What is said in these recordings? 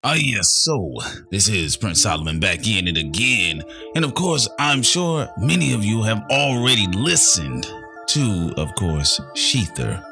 Yes, so this is Prince Solomon back in it again. And of course, I'm sure many of you have already listened to, of course, Sheether,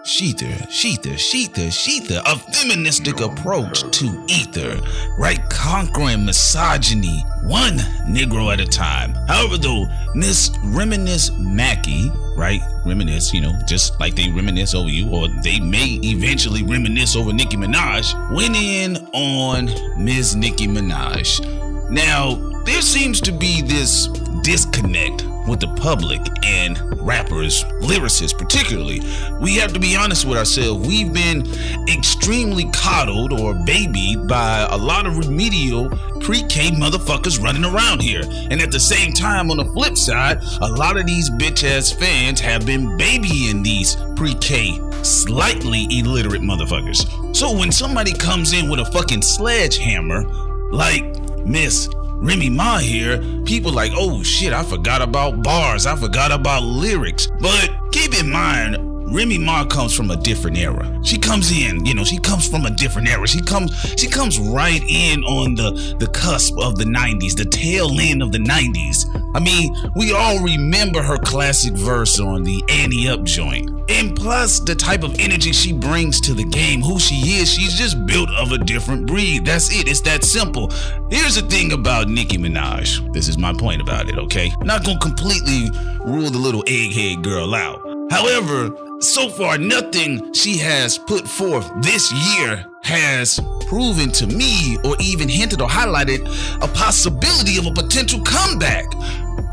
a feministic approach to ether, right? Conquering misogyny, one Negro at a time. However, though, Miss Reminisce Mackey, right? Reminisce, just like they reminisce over you, or they may eventually reminisce over Nicki Minaj, went in on Ms. Nicki Minaj. Now, there seems to be this disconnect with the public and rappers, lyricists particularly. We have to be honest with ourselves. We've been extremely coddled or babied by a lot of remedial pre-K motherfuckers running around here. And at the same time, on the flip side, a lot of these bitch-ass fans have been babying these pre-K, slightly illiterate motherfuckers. So when somebody comes in with a fucking sledgehammer, like Miss Remy Ma here, people like, oh shit, I forgot about bars, I forgot about lyrics. But keep in mind, Remy Ma comes from a different era. She comes in, she comes from a different era. She comes right in on the cusp of the 90s, the tail end of the 90s. I mean, we all remember her classic verse on the Annie Up joint. And plus, the type of energy she brings to the game, who she is, she's just built of a different breed. That's it. It's that simple. Here's the thing about Nicki Minaj. This is my point about it, okay? I'm not gonna completely rule the little egghead girl out. However, so far, nothing she has put forth this year has proven to me or even hinted or highlighted a possibility of a potential comeback.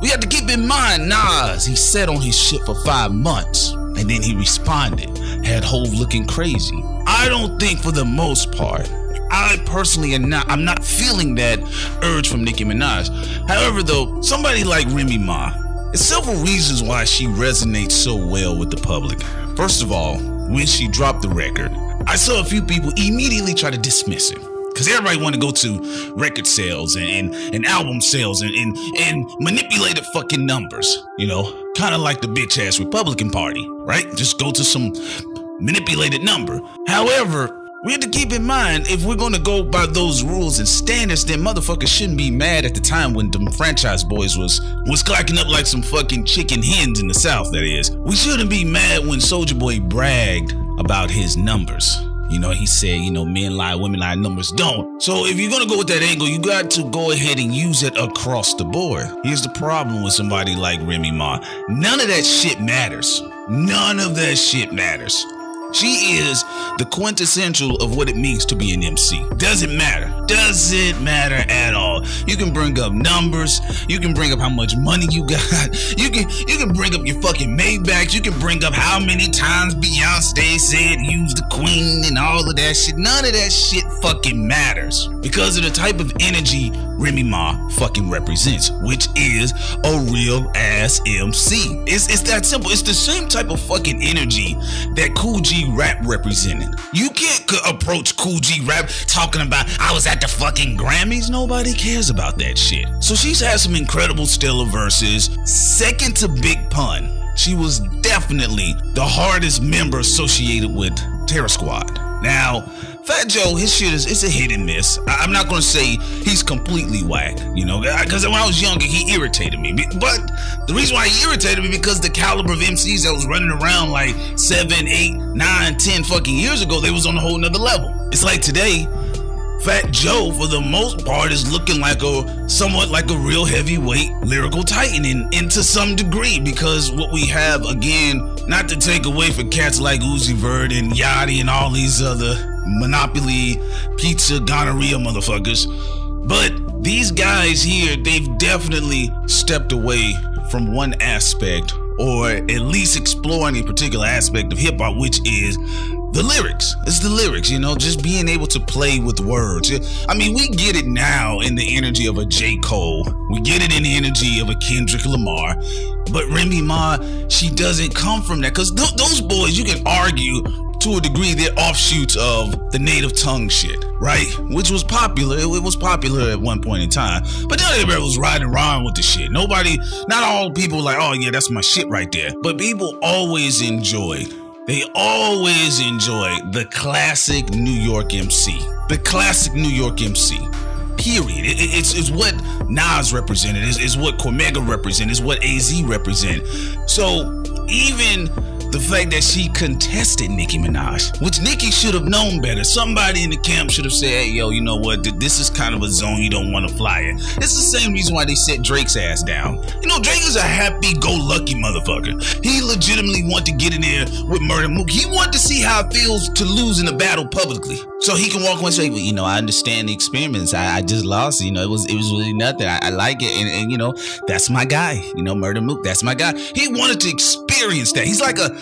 We have to keep in mind, Nas, he sat on his shit for 5 months and then he responded, had Hove looking crazy. I don't think for the most part, I personally I'm not feeling that urge from Nicki Minaj. However though, somebody like Remy Ma, there's several reasons why she resonates so well with the public. First of all, when she dropped the record, I saw a few people immediately try to dismiss it. Because everybody want to go to record sales and album sales and manipulated fucking numbers, kind of like the bitch ass Republican Party, right? Just go to some manipulated number. However, we have to keep in mind, if we're going to go by those rules and standards, then motherfuckers shouldn't be mad at the time when them franchise boys was clacking up like some fucking chicken hens in the South, that is. We shouldn't be mad when Soulja Boy bragged about his numbers. He said, men lie, women lie, numbers don't. So if you're going to go with that angle, you got to go ahead and use it across the board. Here's the problem with somebody like Remy Ma. None of that shit matters. None of that shit matters. She is the quintessential of what it means to be an MC. Doesn't matter. Doesn't matter at all. You can bring up numbers. You can bring up how much money you got. You can bring up your fucking Maybachs. You can bring up how many times Beyonce said use the queen and all of that shit. None of that shit fucking matters. Because of the type of energy Remy Ma fucking represents, which is a real ass MC. It's that simple. It's the same type of fucking energy that Cool G Rap represented. You can't approach Cool G Rap talking about, I was at the fucking Grammys. Nobody cares about that shit. So she's had some incredible stellar verses. Second to Big Pun, she was definitely the hardest member associated with Terror Squad. Now, Fat Joe, his shit it's a hit and miss. I'm not gonna say he's completely whack, because when I was younger, he irritated me. But the reason why he irritated me because the caliber of MCs that was running around like 7, 8, 9, 10 fucking years ago, they was on a whole nother level. It's like today, Fat Joe, for the most part, is looking like somewhat like a real heavyweight lyrical titan and to some degree, because what we have, again, not to take away from cats like Uzi Vert and Yachty and all these other Monopoly, pizza, gonorrhea motherfuckers, but these guys here, they've definitely stepped away from one aspect, or at least exploring a particular aspect of hip-hop, which is the lyrics. It's the lyrics, just being able to play with words. I mean, we get it now in the energy of a J. Cole. We get it in the energy of a Kendrick Lamar. But Remy Ma, she doesn't come from that, because those boys, you can argue to a degree, they're offshoots of the native tongue shit, right? Which was popular. It was popular at one point in time. But not everybody was riding around with the shit. Not all people were like, oh yeah, that's my shit right there. But people always enjoyed they always enjoy the classic New York MC. The classic New York MC. Period. It's what Nas represented. It's what Cormega represented. It's what AZ represented. So even the fact that she contested Nicki Minaj, which Nicki should have known better. Somebody in the camp should have said, hey, yo, you know what? This is kind of a zone you don't want to fly in. It's the same reason why they set Drake's ass down. You know, Drake is a happy-go-lucky motherfucker. He legitimately wanted to get in there with Murder Mook. He wanted to see how it feels to lose in a battle publicly. So he can walk away and say, well, you know, I understand the experiments. I just lost. You know, it was really nothing. I like it. And, you know, that's my guy. You know, Murder Mook, that's my guy. He wanted to experience that. He's like a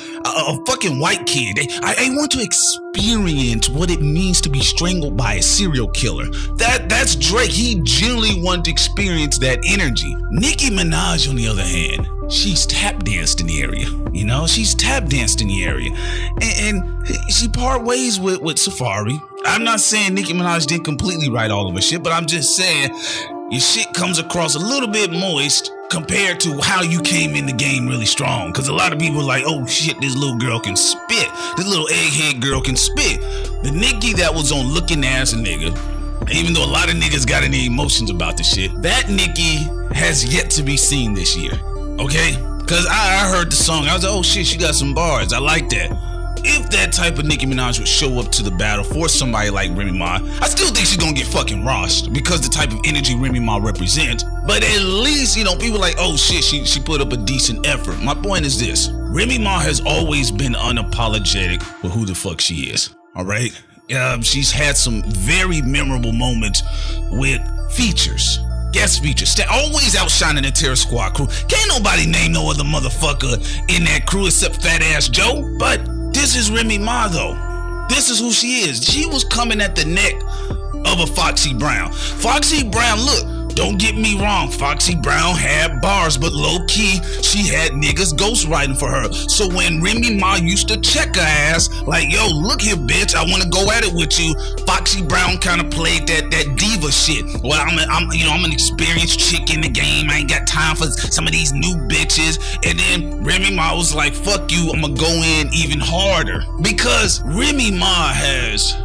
fucking white kid. I want to experience what it means to be strangled by a serial killer. That's Drake. He genuinely wanted to experience that energy. Nicki Minaj, on the other hand, she's tap danced in the area. You know, she's tap danced in the area. And she part ways with Safari. I'm not saying Nicki Minaj didn't completely write all of her shit, but I'm just saying your shit comes across a little bit moist compared to how you came in the game really strong. Because a lot of people are like, oh shit, this little girl can spit. This little egghead girl can spit. The Nicki that was on Looking Ass Nigga, even though a lot of niggas got any emotions about the shit, that Nicki has yet to be seen this year. Okay? Because I heard the song. I was like, oh shit, she got some bars. I like that. If that type of Nicki Minaj would show up to the battle for somebody like Remy Ma, I still think she's gonna get fucking roshed because the type of energy Remy Ma represents. But at least, you know, people are like, oh shit, she put up a decent effort. My point is this. Remy Ma has always been unapologetic with who the fuck she is. All right? She's had some very memorable moments with features. Guest features, always outshining the Terror Squad crew. Can't nobody name no other motherfucker in that crew except Fat Ass Joe. But this is Remy Ma though. This is who she is. She was coming at the neck of a Foxy Brown. Foxy Brown, look, don't get me wrong, Foxy Brown had bars, but low-key, she had niggas ghostwriting for her. So when Remy Ma used to check her ass, like, yo, look here, bitch, I want to go at it with you, Foxy Brown kind of played that diva shit. Well, I'm an experienced chick in the game. I ain't got time for some of these new bitches. And then Remy Ma was like, fuck you, I'm gonna go in even harder. Because Remy Ma has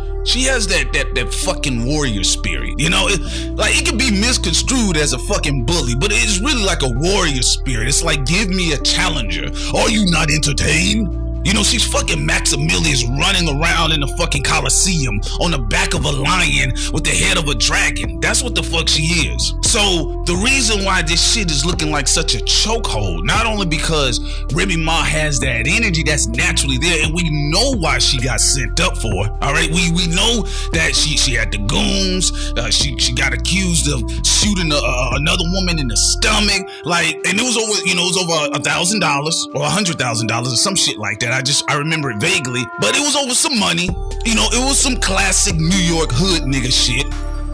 that fucking warrior spirit. You know, it can be misconstrued as a fucking bully, but it's really like a warrior spirit. It's like, give me a challenger. Are you not entertained? You know, she's fucking Maximilia's running around in the fucking Coliseum on the back of a lion with the head of a dragon. That's what the fuck she is. So the reason why this shit is looking like such a chokehold, not only because Remy Ma has that energy that's naturally there, and we know why she got sent up for. All right, we know that she had the goons. She got accused of shooting another woman in the stomach. Like, and it was over $1,000 or $100,000 or some shit like that. I remember it vaguely, but it was over some money. You know, it was some classic New York hood nigga shit.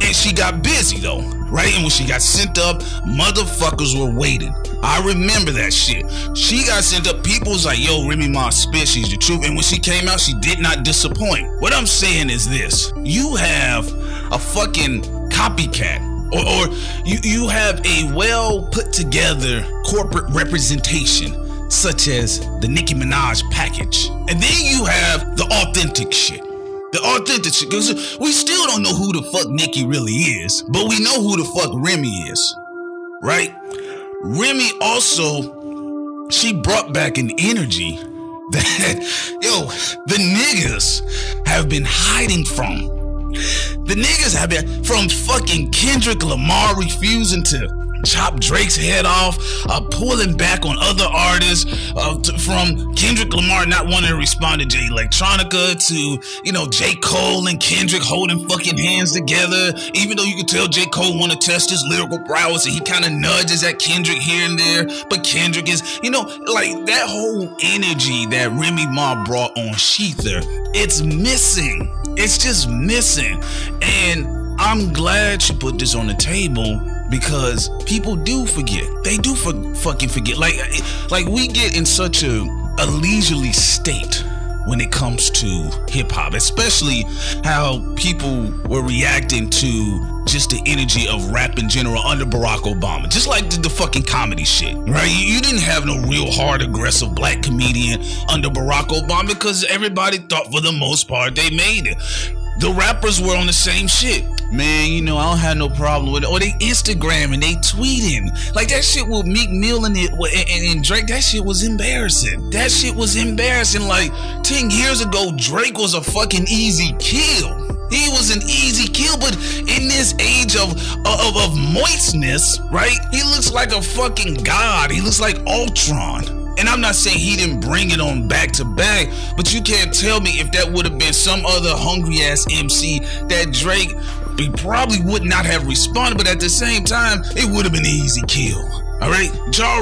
And she got busy though, right? And when she got sent up, motherfuckers were waiting. I remember that shit. She got sent up, people was like, yo, Remy Ma spit, she's the truth. And when she came out, she did not disappoint. What I'm saying is this. You have a fucking copycat. Or you have a well put together corporate representation, such as the Nicki Minaj package. And then you have the authentic shit. The authentic shit. Because we still don't know who the fuck Nicki really is, but we know who the fuck Remy is. Right? Remy also, she brought back an energy that, yo, the niggas have been hiding from. The niggas have been, from fucking Kendrick Lamar refusing to chop Drake's head off, pulling back on other artists, from Kendrick Lamar not wanting to respond to Jay Electronica, to, you know, J. Cole and Kendrick holding fucking hands together, even though you can tell J. Cole want to test his lyrical prowess and he kind of nudges at Kendrick here and there, but Kendrick is, you know, like that whole energy that Remy Ma brought on Sheether, it's missing. It's just missing. And I'm glad she put this on the table, because people do forget. They do fucking forget. Like we get in such a leisurely state when it comes to hip-hop, especially how people were reacting to just the energy of rap in general under Barack Obama. Just like the fucking comedy shit, right? You didn't have no real hard, aggressive black comedian under Barack Obama because everybody thought for the most part they made it. The rappers were on the same shit. Man, you know, I don't have no problem with it. Or they Instagram and they tweeting. Like that shit with Meek Mill and Drake, that shit was embarrassing. That shit was embarrassing. Like 10 years ago, Drake was a fucking easy kill. He was an easy kill, but in this age of moistness, right? He looks like a fucking god. He looks like Ultron. And I'm not saying he didn't bring it on back to back, but you can't tell me if that would have been some other hungry ass MC that Drake, he probably would not have responded, but at the same time, it would have been an easy kill. All right, Ja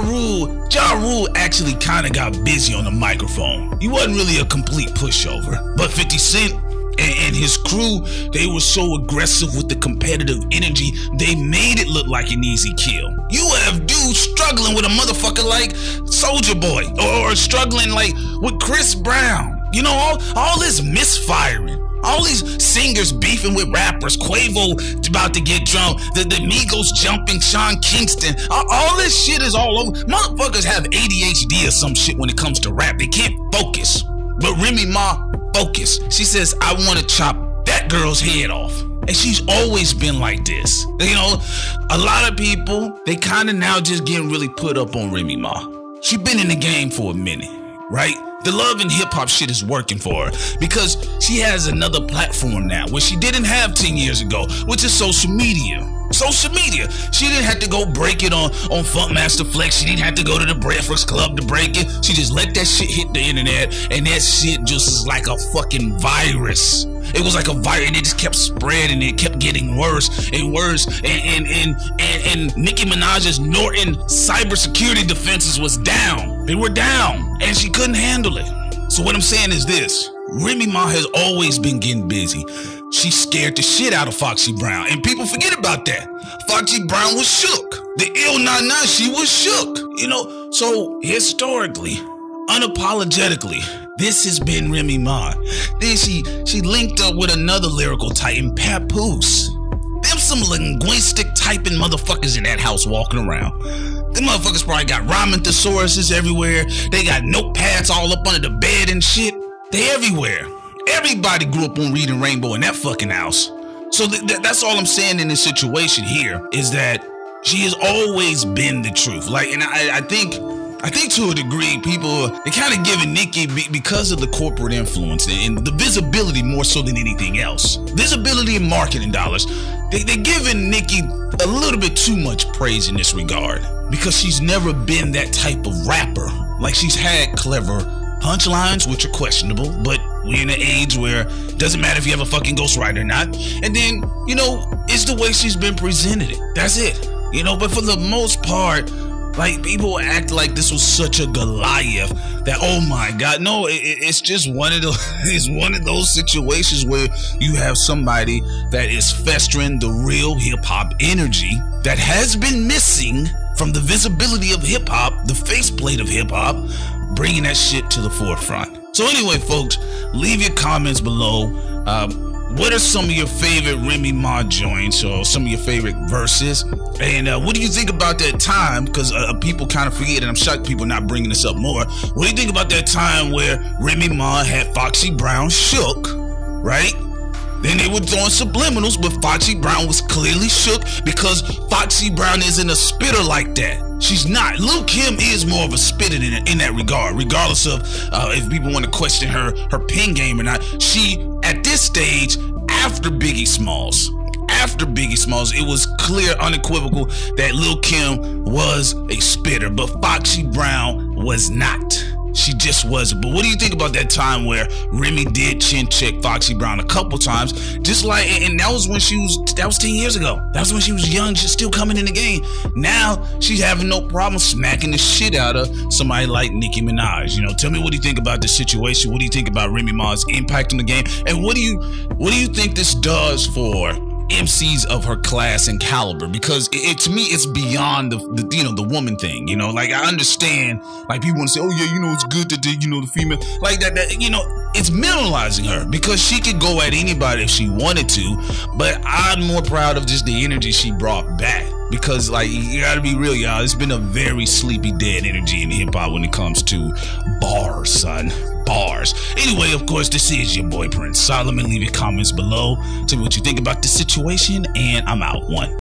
Rule actually kind of got busy on the microphone. He wasn't really a complete pushover, but 50 Cent and his crew, they were so aggressive with the competitive energy, they made it look like an easy kill. You have dudes struggling with a motherfucker like Soulja Boy, or struggling like with Chris Brown. You know, all this misfiring. All these singers beefing with rappers, Quavo about to get drunk, the Migos jumping, Sean Kingston, all this shit is all over. Motherfuckers have ADHD or some shit when it comes to rap. They can't focus. But Remy Ma focus. She says, I want to chop that girl's head off. And she's always been like this. You know, a lot of people, they kind of now just getting really put up on Remy Ma. She been in the game for a minute, right? The love and hip hop shit is working for her because she has another platform now, which she didn't have 10 years ago, which is social media. Social media. She didn't have to go break it on Funkmaster Flex. She didn't have to go to the Breakfast Club to break it. She just let that shit hit the internet, and that shit just is like a fucking virus. It was like a virus, and it just kept spreading. It kept getting worse and worse. And Nicki Minaj's Norton cybersecurity defenses was down. They were down, and she couldn't handle it. So what I'm saying is this: Remy Ma has always been getting busy. She scared the shit out of Foxy Brown, and people forget about that. Foxy Brown was shook. The ill nah, she was shook. You know, so historically, unapologetically, this has been Remy Ma. Then she linked up with another lyrical titan, Papoose. Them some linguistic typing motherfuckers in that house walking around. Them motherfuckers probably got rhyming thesauruses everywhere. They got notepads all up under the bed and shit. They everywhere. Everybody grew up on Reading Rainbow in that fucking house. So that's all I'm saying in this situation here is that she has always been the truth. Like, and I think to a degree, people, they kind of giving Nicki because of the corporate influence and the visibility more so than anything else. Visibility and marketing dollars. They're giving Nicki a little bit too much praise in this regard because she's never been that type of rapper. Like, she's had clever punchlines, which are questionable, but we're in an age where it doesn't matter if you have a fucking ghostwriter or not. And then, you know, it's the way she's been presented. That's it. You know, but for the most part, like, people act like this was such a Goliath that, oh my God, no, it's just one of those situations where you have somebody that is festering the real hip hop energy that has been missing from the visibility of hip hop, the faceplate of hip hop, bringing that shit to the forefront. So anyway, folks, leave your comments below. What are some of your favorite Remy Ma joints or some of your favorite verses? And what do you think about that time? Because people kind of forget, and I'm shocked people not bringing this up more. What do you think about that time where Remy Ma had Foxy Brown shook, right? Then they were throwing subliminals, but Foxy Brown was clearly shook because Foxy Brown isn't a spitter like that. She's not. Lil' Kim is more of a spitter in that regard, regardless of if people want to question her pen game or not. She, at this stage, after Biggie Smalls, it was clear, unequivocal that Lil' Kim was a spitter, but Foxy Brown was not. She just wasn't. But what do you think about that time where Remy did chin check Foxy Brown a couple times? Just like, and that was 10 years ago. That was when she was young, she's still coming in the game. Now she's having no problem smacking the shit out of somebody like Nicki Minaj. You know, tell me, what do you think about this situation? What do you think about Remy Ma's impact on the game? And what do you think this does for MCs of her class and caliber? Because to me, it's beyond the woman thing. You know, like, I understand, like, people want to say, oh yeah, you know, it's good that the female, like that, you know, it's minimalizing her because she could go at anybody if she wanted to, but I'm more proud of just the energy she brought back. Because, like, you gotta be real, y'all. It's been a very sleepy, dead energy in hip-hop when it comes to bars, son. Bars. Anyway, of course, this is your boy Prince Solomon. Leave your comments below. Tell me what you think about the situation, and I'm out. One.